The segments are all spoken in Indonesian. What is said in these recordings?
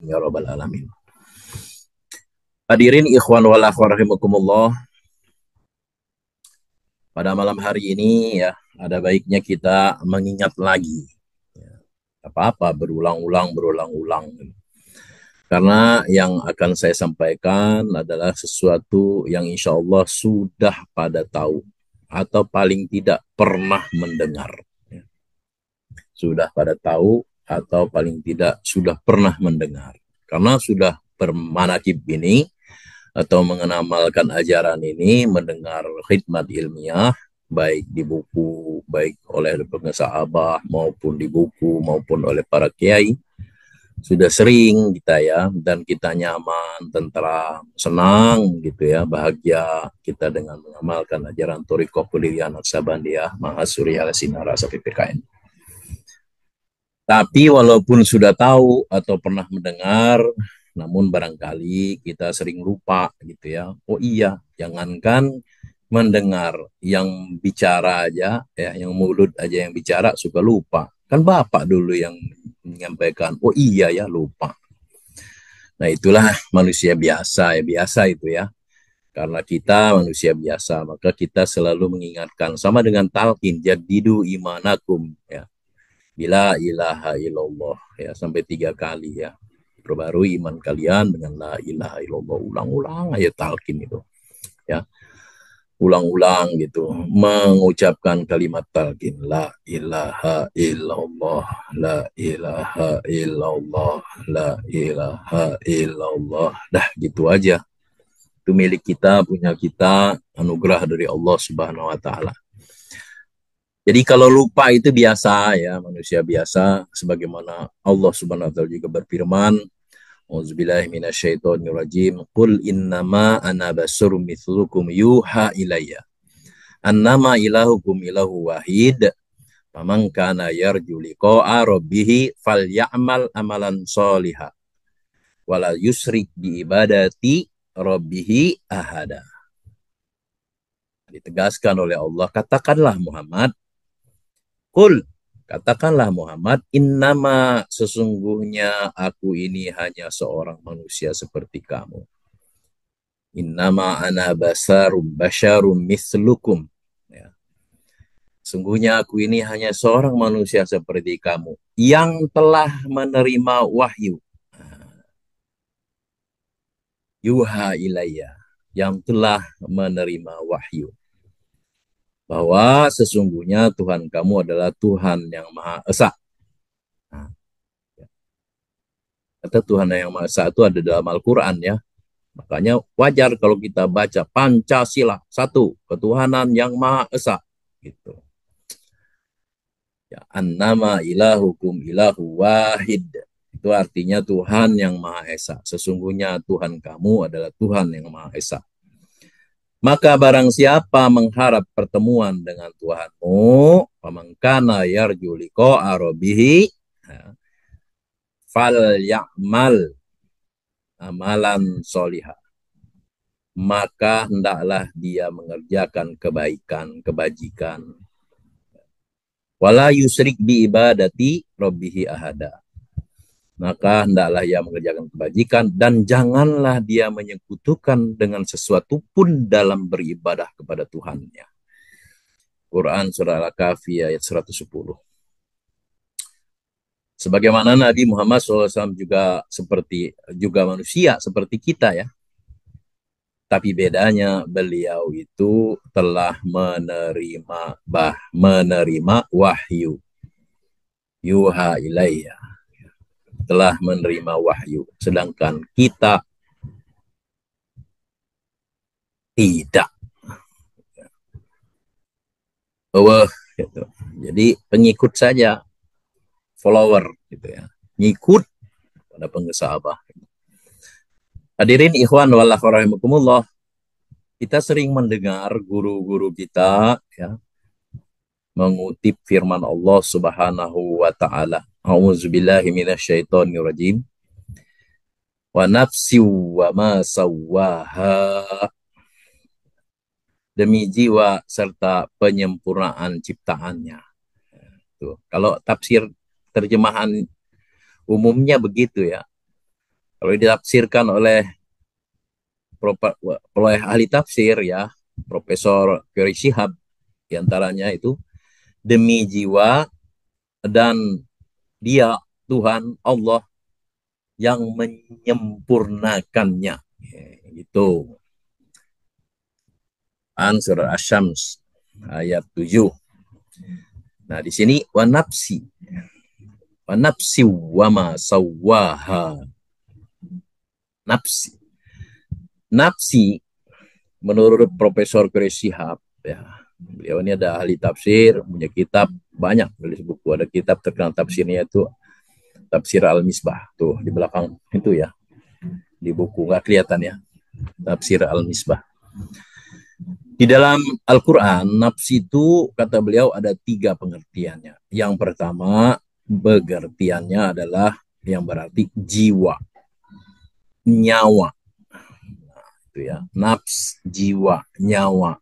Ya Rabbal Alamin. Hadirin ikhwan wal akhwat rahimakumullah. Pada malam hari ini ya, ada baiknya kita mengingat lagi. Ya, apa-apa berulang-ulang. Karena yang akan saya sampaikan adalah sesuatu yang insya Allah sudah pada tahu atau paling tidak pernah mendengar. Ya, sudah pada tahu atau paling tidak sudah pernah mendengar. Karena sudah bermanakib ini atau mengamalkan ajaran ini, mendengar khidmat ilmiah, baik di buku, baik oleh pengesabah maupun di buku, maupun oleh para kiai, sudah sering kita ya, dan kita nyaman, tentram, senang gitu ya, bahagia kita dengan mengamalkan ajaran Thariqah Qadiriyah Naqsabandiyah Mahasuri Al-Sinara Safi PKN. Tapi walaupun sudah tahu atau pernah mendengar, namun barangkali kita sering lupa gitu ya. Oh iya, jangankan mendengar, yang bicara aja, ya, yang mulut aja yang bicara suka lupa. Kan Bapak dulu yang menyampaikan, oh iya ya lupa. Nah itulah manusia biasa ya, biasa itu ya. Karena kita manusia biasa, maka kita selalu mengingatkan sama dengan talqin, jadidu imanakum ya. Bila ilaha illallah ya, sampai 3 kali ya, perbarui iman kalian dengan la ilaha illallah, ulang-ulang aja talqin itu ya, ulang-ulang gitu mengucapkan kalimat talqin, la ilaha illallah, la ilaha illallah, la ilaha illallah, dah gitu aja. Itu milik kita, punya kita, anugerah dari Allah Subhanahu wa taala. Jadi kalau lupa itu biasa ya, manusia biasa, sebagaimana Allah Subhanahu wa taala juga berfirman, Auzubillahi minasyaitonirrajim, qul innama ana basyarum mithlukum yuha ilayya annama ilahukum ilahu wahid faman kana yarju liqa'a rabbih falyamal amalan sholiha wala yusrik bi ibadati rabbih ahada. Ditegaskan oleh Allah, katakanlah Muhammad, Kul, katakanlah Muhammad, innama sesungguhnya aku ini hanya seorang manusia seperti kamu. Innama ana basyarum mislukum. Ya. Sungguhnya aku ini hanya seorang manusia seperti kamu yang telah menerima wahyu. Yuha ilayya, yang telah menerima wahyu. Bahwa sesungguhnya Tuhan kamu adalah Tuhan yang Maha Esa. Nah, kata Tuhan yang Maha Esa itu ada dalam Al-Quran ya. Makanya wajar kalau kita baca Pancasila, satu, ketuhanan yang Maha Esa. Gitu. Ya, annama ilahukum ilahu wahid. Itu artinya Tuhan yang Maha Esa. Sesungguhnya Tuhan kamu adalah Tuhan yang Maha Esa. Maka barang siapa mengharap pertemuan dengan Tuhanmu, pamangkana yarju liqa'a rabbih, fal ya'mal amalan solihah, maka hendaklah dia mengerjakan kebaikan, kebajikan. Wala yusrik bi ibadati rabbihi ahada. Maka hendaklah ia mengerjakan kebajikan dan janganlah dia menyekutukan dengan sesuatu pun dalam beribadah kepada Tuhannya. Quran surah Al-Kahfi ayat 110. Sebagaimana Nabi Muhammad SAW juga manusia seperti kita ya. Tapi bedanya beliau itu telah menerima wahyu. Yuha ilayya. Telah menerima wahyu. Sedangkan kita tidak. Gitu. Jadi pengikut saja, follower gitu ya. Ngikut pada pengesabah. Hadirin ikhwan wal rahimakumullah. Kita sering mendengar guru-guru kita ya mengutip firman Allah Subhanahu wa taala. A'udzubillahi minasyaitonirrajim. Wa nafsi wa ma sawwaha. Demi jiwa serta penyempurnaan ciptaannya. Tuh. Kalau tafsir terjemahan umumnya begitu ya. Kalau ditafsirkan oleh ahli tafsir ya, Profesor Quraish Shihab diantaranya itu, demi jiwa dan dia Tuhan Allah yang menyempurnakannya. Gitu. An surah Asy-Syams ayat 7. Nah, di sini wa nafsi wa ma sawwaha. Nafsi. Nafsi menurut Profesor Quraish Shihab ya. Beliau ini ada ahli tafsir, punya kitab banyak, tulis buku, ada kitab terkenal tafsirnya itu Tafsir Al-Misbah tuh di belakang itu ya. Di buku nggak kelihatan ya. Tafsir Al-Misbah. Di dalam Al-Quran, nafsi itu kata beliau ada 3 pengertiannya. Yang pertama, pengertiannya adalah yang berarti jiwa, nyawa. Nah, itu ya, nafs, jiwa, nyawa.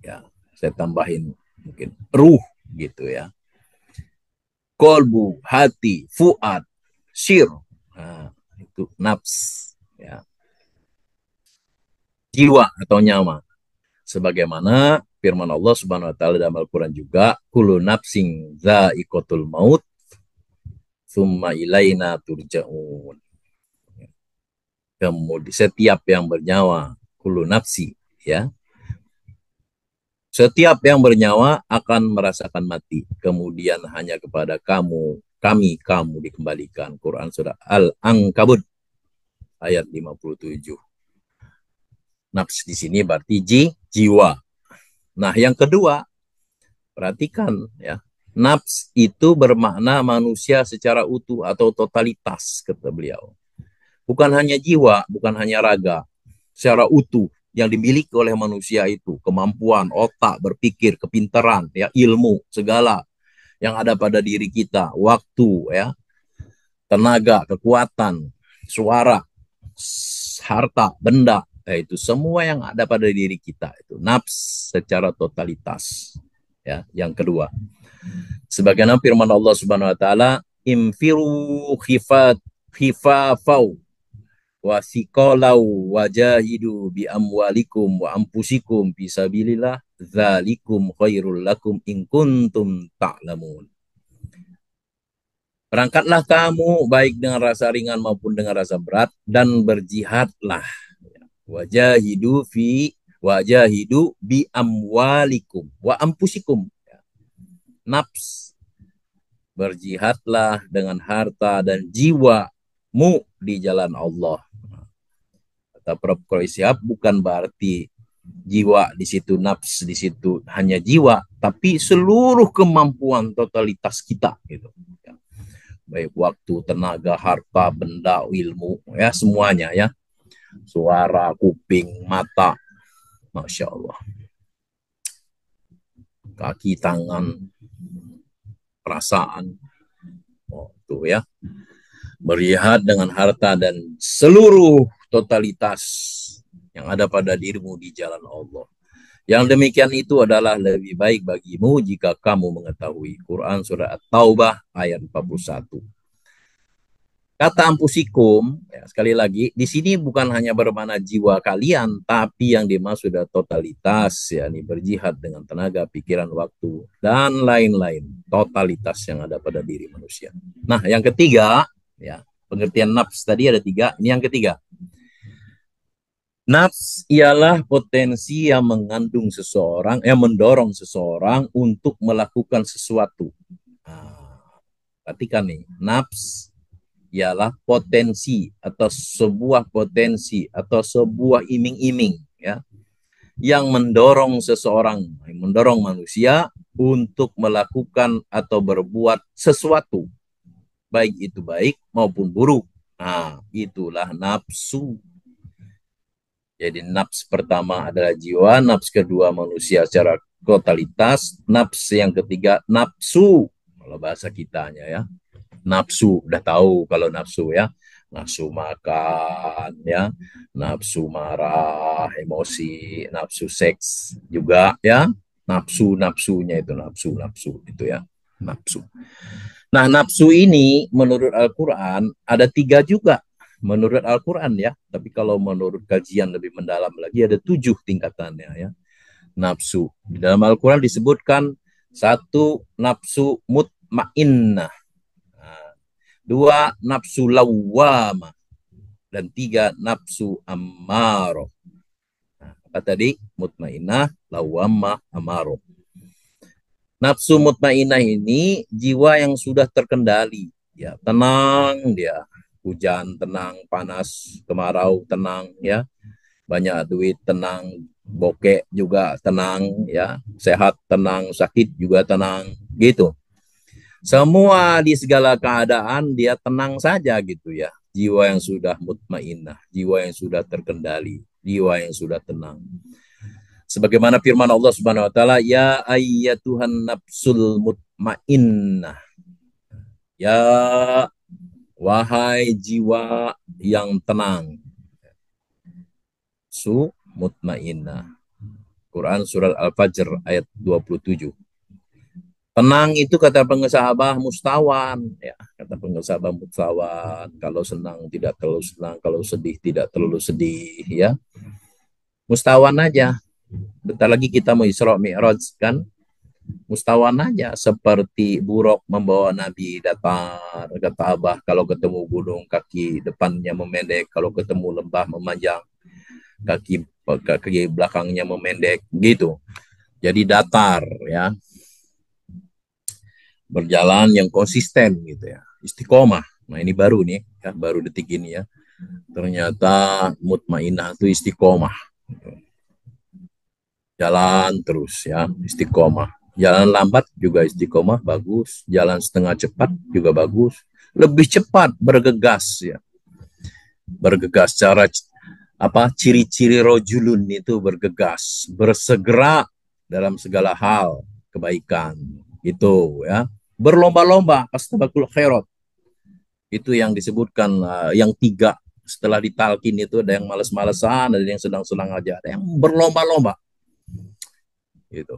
Ya, saya tambahin mungkin ruh gitu ya. Kolbu, hati, fuad, syir. Nah, itu nafs ya. Jiwa atau nyawa. Sebagaimana firman Allah Subhanahu wa taala dalam Al-Qur'an juga, kullu nafsin dha'iqatul maut tsumma ilaina turja'un. Kemudian setiap yang bernyawa, kullu nafsi ya. Setiap yang bernyawa akan merasakan mati. Kemudian hanya kepada kamu dikembalikan. Quran surah Al-Ankabut ayat 57. Nafs di sini berarti jiwa. Nah, yang kedua, perhatikan ya. Nafs itu bermakna manusia secara utuh atau totalitas, kata beliau. Bukan hanya jiwa, bukan hanya raga. Secara utuh yang dimiliki oleh manusia itu, kemampuan, otak, berpikir, kepintaran, ya, ilmu, segala yang ada pada diri kita, waktu, ya, tenaga, kekuatan, suara, harta, benda, itu semua yang ada pada diri kita itu nafs secara totalitas. Ya, yang kedua, sebagaimana firman Allah Subhanahu wa taala, imfiru khifafau wasiqalau wajahidu bi amwalikum wa ampusikum fisabilillah dzalikum khairul lakum in kuntum ta'lamun. Berangkatlah kamu baik dengan rasa ringan maupun dengan rasa berat dan berjihadlah. Wajahidu bi amwalikum wa ampusikum. Nafs, berjihadlah dengan harta dan jiwamu di jalan Allah. Kata Prof. Quraish Shihab, bukan berarti jiwa di situ, nafs di situ hanya jiwa, tapi seluruh kemampuan totalitas kita gitu. Baik waktu, tenaga, harta, benda, ilmu, ya semuanya ya. Suara, kuping, mata, Masya Allah. Kaki, tangan, perasaan. Oh, tuh ya. Berjihad dengan harta dan seluruh totalitas yang ada pada dirimu di jalan Allah. Yang demikian itu adalah lebih baik bagimu jika kamu mengetahui. Quran surah At-Taubah ayat 41. Kata ampusikum, ya, sekali lagi, di sini bukan hanya bermakna jiwa kalian, tapi yang dimaksud adalah totalitas, yakni berjihad dengan tenaga, pikiran, waktu, dan lain-lain. Totalitas yang ada pada diri manusia. Nah, yang ketiga, ya, pengertian nafs tadi ada 3, ini yang ketiga. Nafs ialah potensi yang mengandung seseorang, yang mendorong seseorang untuk melakukan sesuatu. Nah, perhatikan nih, nafs ialah potensi atau sebuah iming-iming ya yang mendorong seseorang, mendorong manusia untuk melakukan atau berbuat sesuatu, baik itu baik maupun buruk. Nah, itulah nafsu. Jadi nafs pertama adalah jiwa, nafs kedua manusia secara totalitas, nafs yang ketiga nafsu kalau bahasa kitanya ya. Nafsu, udah tahu kalau nafsu ya, nafsu makan ya, nafsu marah, emosi, nafsu seks juga ya, nafsunya itu nafsu itu ya, nafsu. Nah, nafsu ini menurut Al-Quran ada 3 juga. menurut Al-Quran ya, tapi kalau menurut kajian lebih mendalam lagi ada 7 tingkatannya ya. Nafsu. Di dalam Al-Quran disebutkan satu nafsu mutmainnah, dua nafsu lawwamah, dan tiga nafsu ammaroh. Nah, apa tadi? Mutmainnah, lawwamah, ammaroh. Nafsu mutmainnah ini jiwa yang sudah terkendali, ya tenang dia, hujan tenang, panas kemarau tenang ya, banyak duit tenang, bokek juga tenang ya, sehat tenang, sakit juga tenang gitu. Semua di segala keadaan dia tenang saja gitu ya. Jiwa yang sudah mutmainnah, jiwa yang sudah terkendali, jiwa yang sudah tenang. Sebagaimana firman Allah Subhanahu wa taala, ya ayyatuhan nafsul mutmainnah. Ya wahai jiwa yang tenang. Su mutmainnah. Quran surat Al-Fajr ayat 27. Tenang itu kata pengesabah mustawan ya, kata pengesabah mustawan. Kalau senang tidak terlalu senang, kalau sedih tidak terlalu sedih ya. Mustawan aja. Bentar lagi kita mau Isra Mi'raj kan? Mustawan aja, seperti buruk membawa Nabi datar, kata Abah, kalau ketemu gunung kaki depannya memendek, kalau ketemu lembah memanjang, kaki belakangnya memendek gitu. Jadi datar ya, berjalan yang konsisten gitu ya, istiqomah. Nah ini baru nih ya, baru detik ini ya, ternyata mutmainah itu istiqomah, jalan terus ya, istiqomah. Jalan lambat juga istiqomah bagus, jalan setengah cepat juga bagus, lebih cepat bergegas ya, bergegas. Cara apa, ciri-ciri rojulun itu bergegas, bersegera dalam segala hal kebaikan itu ya, berlomba-lomba astabaqul khairat. Itu yang disebutkan yang tiga setelah ditalkin itu, ada yang males-malesan, ada yang senang-senang aja, ada yang berlomba-lomba gitu.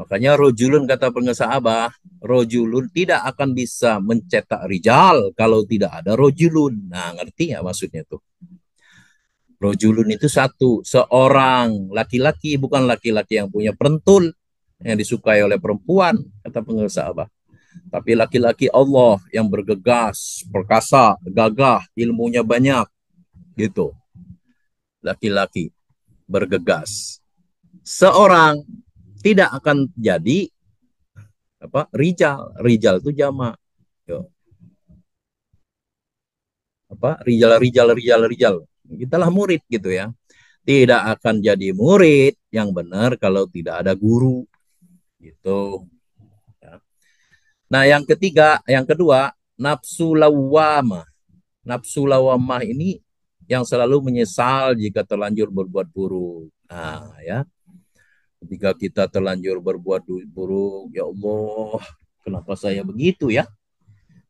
Makanya rojulun kata pengesabah, rojulun tidak akan bisa mencetak rijal kalau tidak ada rojulun. Nah, ngerti ya maksudnya tuh? Rojulun itu satu, seorang laki-laki, bukan laki-laki yang punya perentul, yang disukai oleh perempuan, kata pengesabah. Tapi laki-laki Allah yang bergegas, perkasa, gagah, ilmunya banyak, gitu. Laki-laki bergegas. Seorang tidak akan jadi apa, rijal. Rijal itu jamak. Apa, rijal. Kita lah murid gitu ya. Tidak akan jadi murid yang benar kalau tidak ada guru gitu. Nah, yang ketiga, yang kedua, nafsu lawamah. Nafsu lawamah ini yang selalu menyesal jika terlanjur berbuat buruk. Nah, ya. Ketika kita terlanjur berbuat buruk, ya Allah, kenapa saya begitu ya?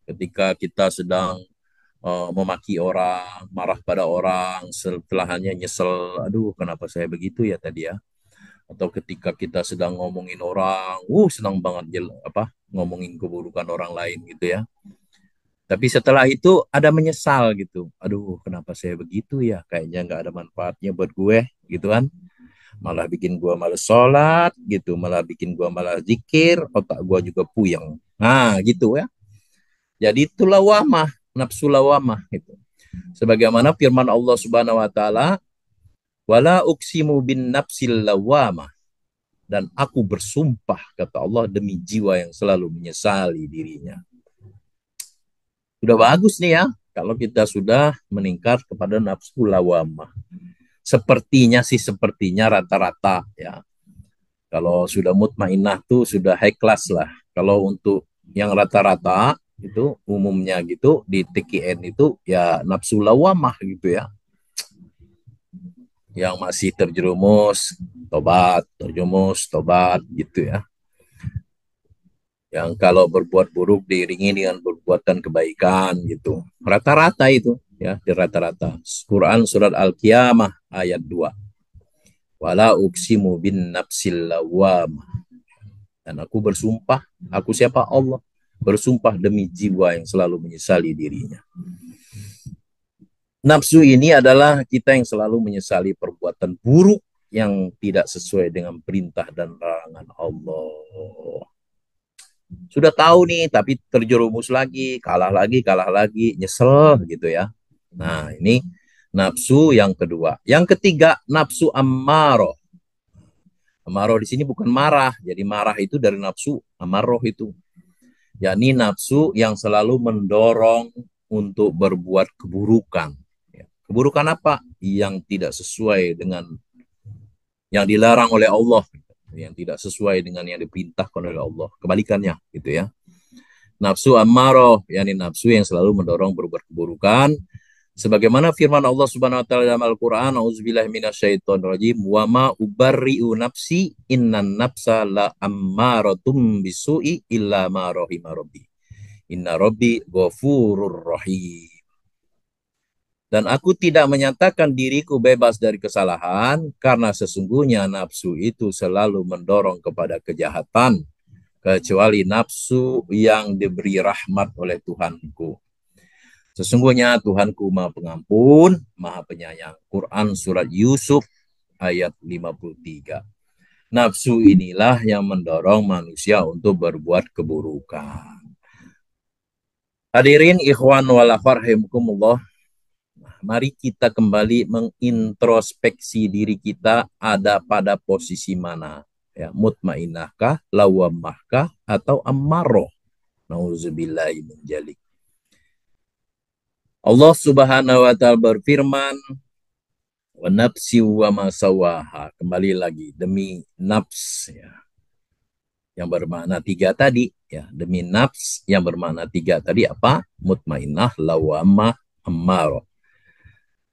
Ketika kita sedang memaki orang, marah pada orang, setelahnya nyesel, aduh kenapa saya begitu ya tadi ya. Atau ketika kita sedang ngomongin orang, senang banget apa ngomongin keburukan orang lain gitu ya. Tapi setelah itu ada menyesal gitu. Aduh, kenapa saya begitu ya? Kayaknya nggak ada manfaatnya buat gue, gitu kan? Malah bikin gue malas sholat, gitu. Malah bikin gue malas zikir, otak gue juga puyeng. Nah, gitu ya. Jadi itu lawamah, nafsu lawamah itu. Sebagaimana firman Allah Subhanahu wa taala, "Wala uksimu bin nafsil lawamah." Dan aku bersumpah, kata Allah, demi jiwa yang selalu menyesali dirinya. Sudah bagus nih ya, kalau kita sudah meningkat kepada nafsu lawamah. Sepertinya rata-rata ya. Kalau sudah mutmainnah tuh sudah high class lah. Kalau untuk yang rata-rata itu umumnya gitu di TKN itu ya nafsu lawamah gitu ya. Yang masih terjerumus, tobat gitu ya. Yang kalau berbuat buruk diiringi dengan perbuatan kebaikan gitu. Rata-rata itu ya, di rata-rata. Quran surat Al-Qiyamah ayat 2. Wala uksimu bin nafsil lawamah. Dan aku bersumpah, aku siapa? Allah. Bersumpah demi jiwa yang selalu menyesali dirinya. Nafsu ini adalah kita yang selalu menyesali perbuatan buruk yang tidak sesuai dengan perintah dan larangan Allah. Sudah tahu nih, tapi terjerumus lagi, kalah lagi, nyesel gitu ya. Nah, ini nafsu yang kedua. Yang ketiga, nafsu ammaroh. Ammaroh di sini bukan marah. Jadi marah itu dari nafsu, ammaroh itu. Yakni nafsu yang selalu mendorong untuk berbuat keburukan. Ya. Keburukan apa? Yang tidak sesuai dengan yang dilarang oleh Allah, yang tidak sesuai dengan yang diperintahkan oleh Allah. Kebalikannya, gitu ya. Nafsu ammaroh, yakni nafsu yang selalu mendorong berbuat keburukan. Sebagaimana firman Allah Subhanahu wa taala dalam Al-Qur'an, auzubillahi minasyaitonirrajim, wa ma ubarri'u nafsi innan nafsa la ammaratum bisu'i illa ma rahima rabbi. Inna rabbi ghafurur rahim. Dan aku tidak menyatakan diriku bebas dari kesalahan, karena sesungguhnya nafsu itu selalu mendorong kepada kejahatan, kecuali nafsu yang diberi rahmat oleh Tuhanku. Sesungguhnya Tuhanku Maha Pengampun, Maha Penyayang. Quran Surat Yusuf ayat 53. Nafsu inilah yang mendorong manusia untuk berbuat keburukan. Hadirin ikhwan wal akhwat rahimakumullah. Mari kita kembali mengintrospeksi diri kita ada pada posisi mana. Ya, mutmainnahkah, lawamahkah, atau ammaroh. Nauzubillahi min dzalik. Allah Subhanahu wa taala berfirman, wa nafsi wa masawaha. Kembali lagi, demi nafs ya, yang bermakna tiga tadi ya, demi nafs yang bermakna tiga tadi apa? Mutmainnah, lawamah, ammaroh.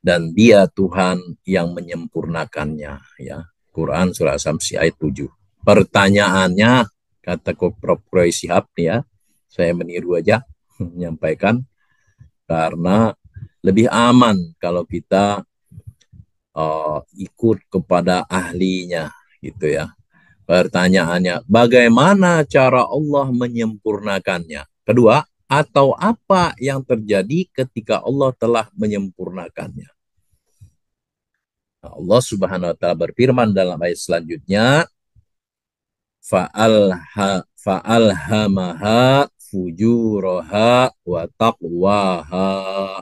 Dan dia Tuhan yang menyempurnakannya ya. Quran surah As-Samsi ayat 7. Pertanyaannya, kata Prof. Roy Sihab ya, saya meniru aja menyampaikan, karena lebih aman kalau kita ikut kepada ahlinya gitu ya. Pertanyaannya, bagaimana cara Allah menyempurnakannya? Kedua, atau apa yang terjadi ketika Allah telah menyempurnakannya? Allah Subhanahu wa taala berfirman dalam ayat selanjutnya, fa'alhamaha fujuraha wa taqwaha.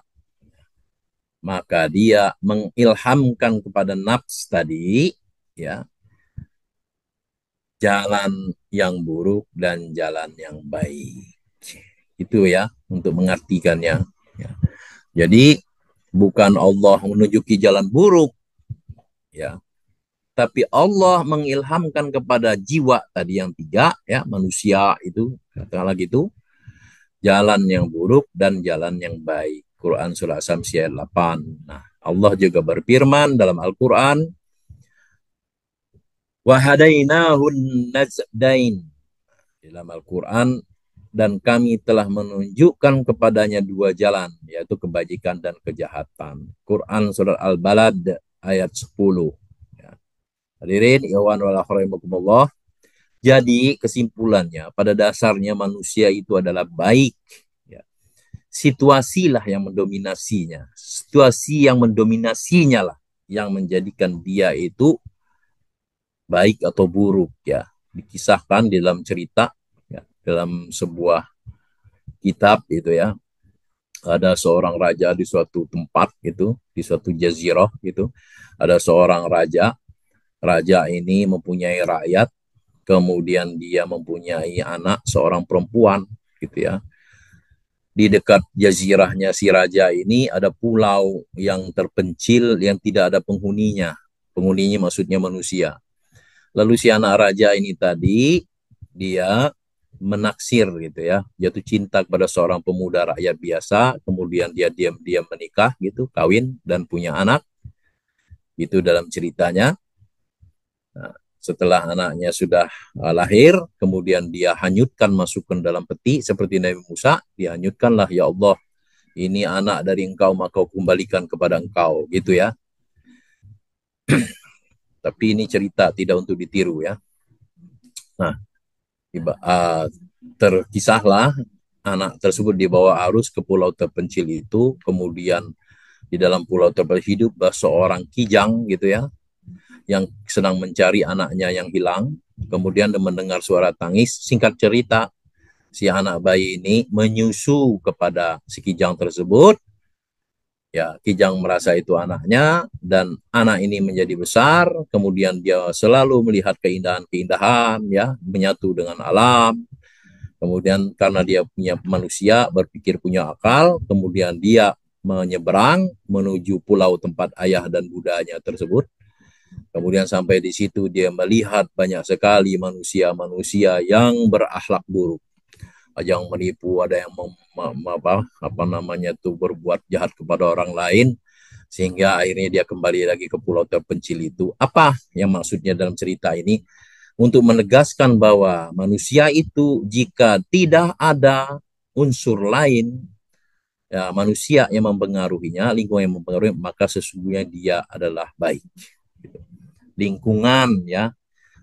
Maka dia mengilhamkan kepada nafs tadi ya, jalan yang buruk dan jalan yang baik. Itu ya untuk mengartikannya. Ya. Jadi bukan Allah menunjuki jalan buruk ya, tapi Allah mengilhamkan kepada jiwa tadi yang tiga ya, manusia itu katakanlah gitu, jalan yang buruk dan jalan yang baik. Quran surah As-Samsi ayat 8. Nah, Allah juga berfirman dalam Al-Quran, wa hadainahun najdain. Dalam Al-Quran, dan kami telah menunjukkan kepadanya dua jalan, yaitu kebajikan dan kejahatan. Quran surat Al-Balad ayat 10. Ya. Hadirin, ikhwan wal akhwat. Jadi kesimpulannya, pada dasarnya manusia itu adalah baik. Ya. Situasilah yang mendominasinya. Situasi yang mendominasinya lah yang menjadikan dia itu baik atau buruk ya. Dikisahkan di dalam cerita ya, dalam sebuah kitab gitu ya. Ada seorang raja di suatu tempat gitu, di suatu jazirah gitu. Ada seorang raja, raja ini mempunyai rakyat, kemudian dia mempunyai anak seorang perempuan gitu ya. Di dekat jazirahnya si raja ini ada pulau yang terpencil yang tidak ada penghuninya. Penghuninya maksudnya manusia. Lalu si anak raja ini tadi dia menaksir gitu ya, jatuh cinta kepada seorang pemuda rakyat biasa, kemudian dia diam-diam menikah gitu, kawin dan punya anak. Itu dalam ceritanya. Nah, setelah anaknya sudah lahir, kemudian dia hanyutkan, masukkan dalam peti seperti Nabi Musa, dihanyutkanlah, ya Allah, ini anak dari engkau, maka kembalikan kepada engkau gitu ya. Tapi ini cerita tidak untuk ditiru ya. Nah, terkisahlah anak tersebut dibawa arus ke pulau terpencil itu, kemudian Di dalam pulau tersebut hidup seorang kijang gitu ya, yang sedang mencari anaknya yang hilang. Kemudian dia mendengar suara tangis. Singkat cerita, si anak bayi ini menyusu kepada si kijang tersebut. Ya, kijang merasa itu anaknya, dan anak ini menjadi besar. Kemudian dia selalu melihat keindahan-keindahan, ya, menyatu dengan alam. Kemudian karena dia punya manusia, berpikir punya akal, kemudian dia menyeberang menuju pulau tempat ayah dan budanya tersebut. Kemudian sampai di situ dia melihat banyak sekali manusia-manusia yang berakhlak buruk, ada yang menipu, ada yang apa namanya tuh berbuat jahat kepada orang lain, sehingga akhirnya dia kembali lagi ke pulau terpencil itu. Apa yang maksudnya dalam cerita ini? Untuk menegaskan bahwa manusia itu jika tidak ada unsur lain, ya, manusia yang mempengaruhinya, lingkungan yang mempengaruhi, maka sesungguhnya dia adalah baik. Lingkungan, ya,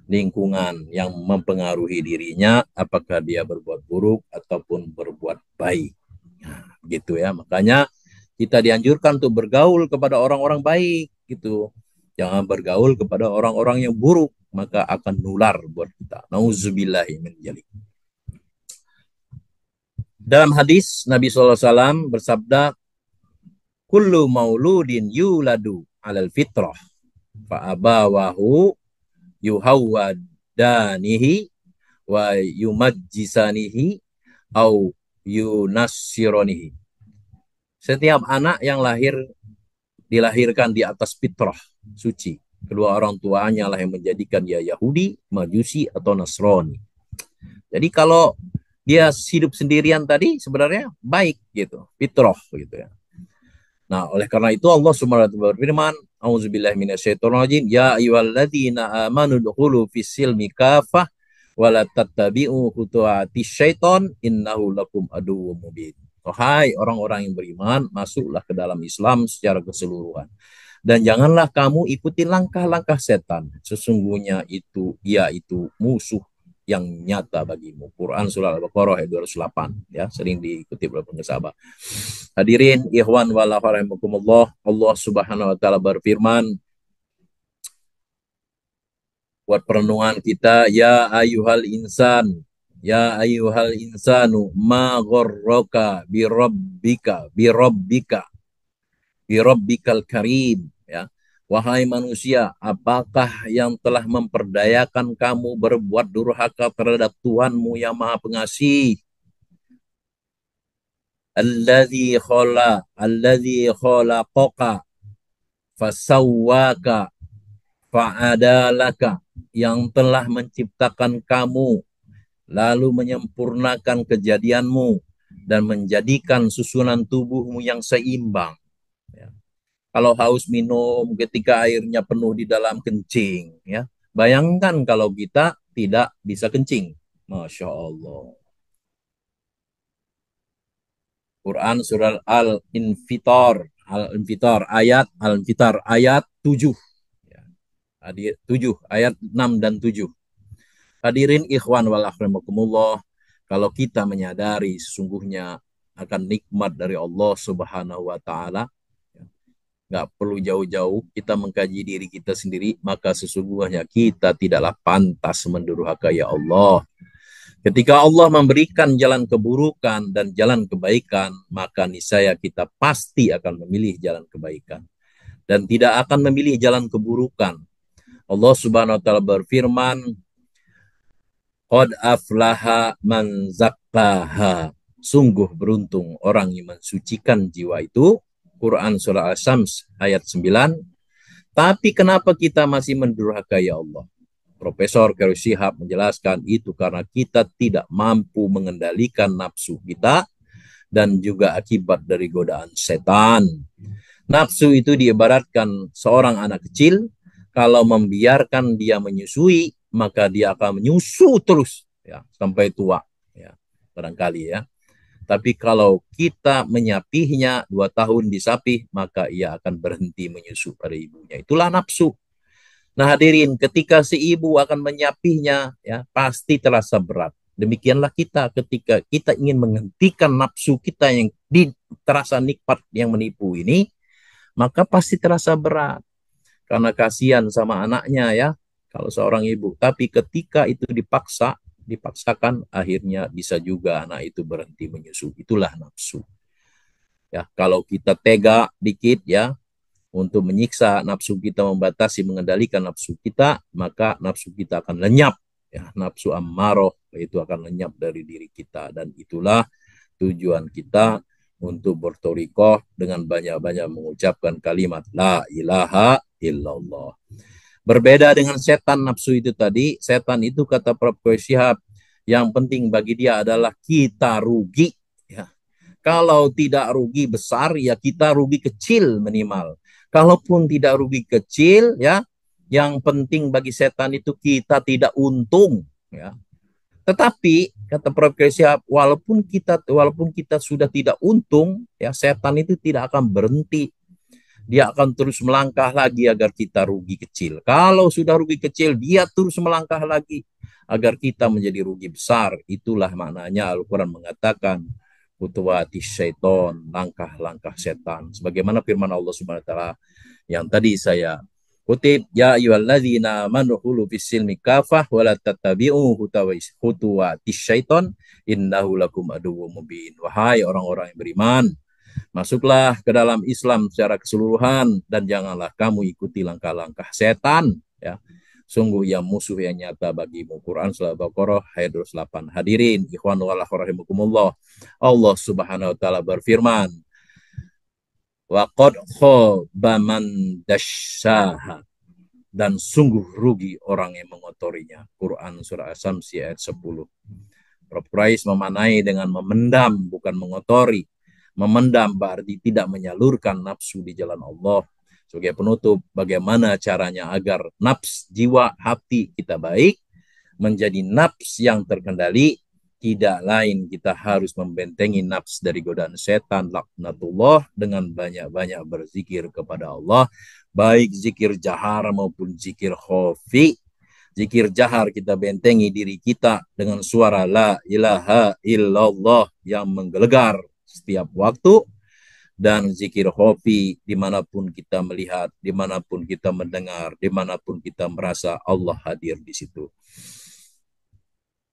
lingkungan yang mempengaruhi dirinya, apakah dia berbuat buruk ataupun berbuat baik. Nah, gitu ya. Makanya kita dianjurkan untuk bergaul kepada orang-orang baik gitu. Jangan bergaul kepada orang-orang yang buruk, maka akan nular buat kita. Nauzubillahi min dzalik. Dalam hadis Nabi SAW bersabda, kullu mauludin yuladu alal fitrah fa abawahu yuhawwadanihi wa yumajjisanihi au yunassironihi. Setiap anak yang dilahirkan di atas fitrah suci. Kedua orang tuanya lah yang menjadikan dia Yahudi, Majusi, atau Nasrani. Jadi kalau dia hidup sendirian tadi sebenarnya baik gitu, fitrah gitu ya. Nah, oleh karena itu Allah Subhanahu wa taala berfirman, A'udzubillahi minasyaitonirrajim, ya ayyuhalladzina amanu dkhulu fis-silmi kafah wa la tattabi'u khutuwatis syaiton innahu lakum aduwwum mubin. Wahai orang-orang yang beriman, masuklah ke dalam Islam secara keseluruhan. Dan janganlah kamu ikuti langkah-langkah setan. Sesungguhnya ia itu musuh yang nyata bagimu. Quran surah Al-Baqarah ayat 208, ya, sering diikuti oleh pengesabah. Hadirin ikhwan wala rahimakumullah, Allah Subhanahu wa taala berfirman buat perenungan kita, ya ayyuhal insanu ma gharraka birabbikal karim, ya. Wahai manusia, apakah yang telah memperdayakan kamu berbuat durhaka terhadap Tuhanmu yang Maha Pengasih? Alladzi khalaqaka fasawwaka fa'adalaka, yang telah menciptakan kamu lalu menyempurnakan kejadianmu dan menjadikan susunan tubuhmu yang seimbang. Ya. Kalau haus minum ketika airnya penuh di dalam kencing, ya. Bayangkan kalau kita tidak bisa kencing. Masya Allah. Quran surah Al-Infitar ayat 7. Ya. 7 ayat 6 dan 7. Hadirin ikhwan wal akhramukumullah, kalau kita menyadari sesungguhnya akan nikmat dari Allah Subhanahu wa taala, nggak perlu jauh-jauh kita mengkaji diri kita sendiri, maka sesungguhnya kita tidaklah pantas mendurhakai ya Allah. Ketika Allah memberikan jalan keburukan dan jalan kebaikan, maka niscaya kita pasti akan memilih jalan kebaikan dan tidak akan memilih jalan keburukan. Allah Subhanahu wa taala berfirman, qad aflaha man zakkaha. Sungguh beruntung orang yang mensucikan jiwa itu. Quran surah Al-Syams ayat 9. Tapi kenapa kita masih mendurhakai ya Allah? Profesor Khairul Shihab menjelaskan itu karena kita tidak mampu mengendalikan nafsu kita dan juga akibat dari godaan setan. Nafsu itu diibaratkan seorang anak kecil, kalau membiarkan dia menyusui, maka dia akan menyusu terus, ya, sampai tua, ya, barangkali ya. Tapi kalau kita menyapihnya 2 tahun disapih, maka ia akan berhenti menyusu pada ibunya. Itulah nafsu. Nah hadirin, ketika si ibu akan menyapihnya, ya, pasti terasa berat. Demikianlah kita ketika kita ingin menghentikan nafsu kita yang terasa nikmat yang menipu ini, maka pasti terasa berat karena kasihan sama anaknya ya, kalau seorang ibu. Tapi ketika itu dipaksakan, akhirnya bisa juga anak itu berhenti menyusu. Itulah nafsu. Ya, kalau kita tega dikit ya untuk menyiksa nafsu kita, membatasi, mengendalikan nafsu kita, maka nafsu kita akan lenyap. Ya, nafsu ammaroh itu akan lenyap dari diri kita, dan itulah tujuan kita untuk bertorikoh dengan banyak-banyak mengucapkan kalimat la ilaha illallah. Berbeda dengan setan nafsu itu tadi, setan itu kata Prof. Syihab, yang penting bagi dia adalah kita rugi. Ya. Kalau tidak rugi besar, ya kita rugi kecil minimal. Kalaupun tidak rugi kecil, ya yang penting bagi setan itu kita tidak untung. Ya. Tetapi kata Prof. Syihab, walaupun kita sudah tidak untung, ya setan itu tidak akan berhenti, dia akan terus melangkah lagi agar kita rugi kecil. Kalau sudah rugi kecil, dia terus melangkah lagi agar kita menjadi rugi besar. Itulah maknanya Al-Quran mengatakan kutuwati syaiton, langkah-langkah setan. Sebagaimana firman Allah Subhanahu wa taala yang tadi saya kutip, ya ayyuhalladzina amanu khulu fis silmi kafah wa la tattabi'u khutuwati syaiton innahu lakum aduwwum mubin. Wahai orang-orang yang beriman, masuklah ke dalam Islam secara keseluruhan dan janganlah kamu ikuti langkah-langkah setan. Ya, sungguh ia musuh yang nyata bagimu. Quran Surah Al-Baqarah ayat 28. Hadirin, ikhwan wa rahimakumullah. Allah Subhanahu wa taala berfirman, wa qad khaba man dassaha, dan sungguh rugi orang yang mengotorinya. Quran Surah As-Samsi ayat 10. Prof. Quraisy memanai dengan memendam, bukan mengotori. Memendam berarti tidak menyalurkan nafsu di jalan Allah. Sebagai penutup, bagaimana caranya agar nafs, jiwa, hati kita baik, menjadi nafs yang terkendali. Tidak lain, kita harus membentengi nafs dari godaan setan, laknatullah, dengan banyak-banyak berzikir kepada Allah, baik zikir jahar maupun zikir khafi. Zikir jahar kita bentengi diri kita dengan suara la ilaha illallah yang menggelegar setiap waktu, dan zikir khafi dimanapun kita melihat, dimanapun kita mendengar, dimanapun kita merasa Allah hadir di situ.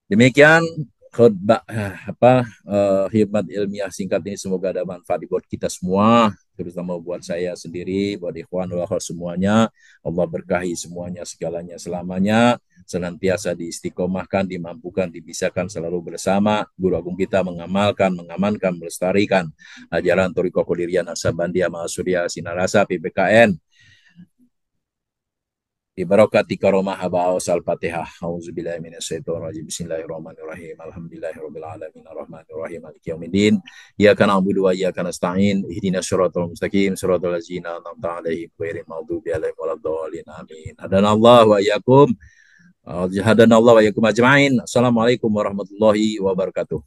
Demikian khutbah khidmat ilmiah singkat ini, semoga ada manfaat buat kita semua, terutama buat saya sendiri, buat ikhwan wal akhwat semuanya. Allah berkahi semuanya, segalanya, selamanya, senantiasa diistiqomahkan, dimampukan, dibisakan selalu bersama guru agung kita, mengamalkan, mengamankan, melestarikan ajaran Thariqah Qadiriyah Naksabandiyah Mahasudiyah Sinarasa PBKN bi barakati karomah habaus al-fatihah. Auzubillahi minasyaitonirrajim. Bismillahirrahmanirrahim. Alhamdulillahirabbil alamin arrahmanir rahim maliki yaumiddin. Iyyaka na'budu wa iyyaka nasta'in. Ihdinas siratal mustaqim siratal ladzina an'amta 'alaihim ghairil maghdubi 'alaihim waladdallin. Amin. Hadanallahu wa iyyakum. Hadanallahu wa iyyakum ajma'in. Assalamualaikum warahmatullahi wabarakatuh.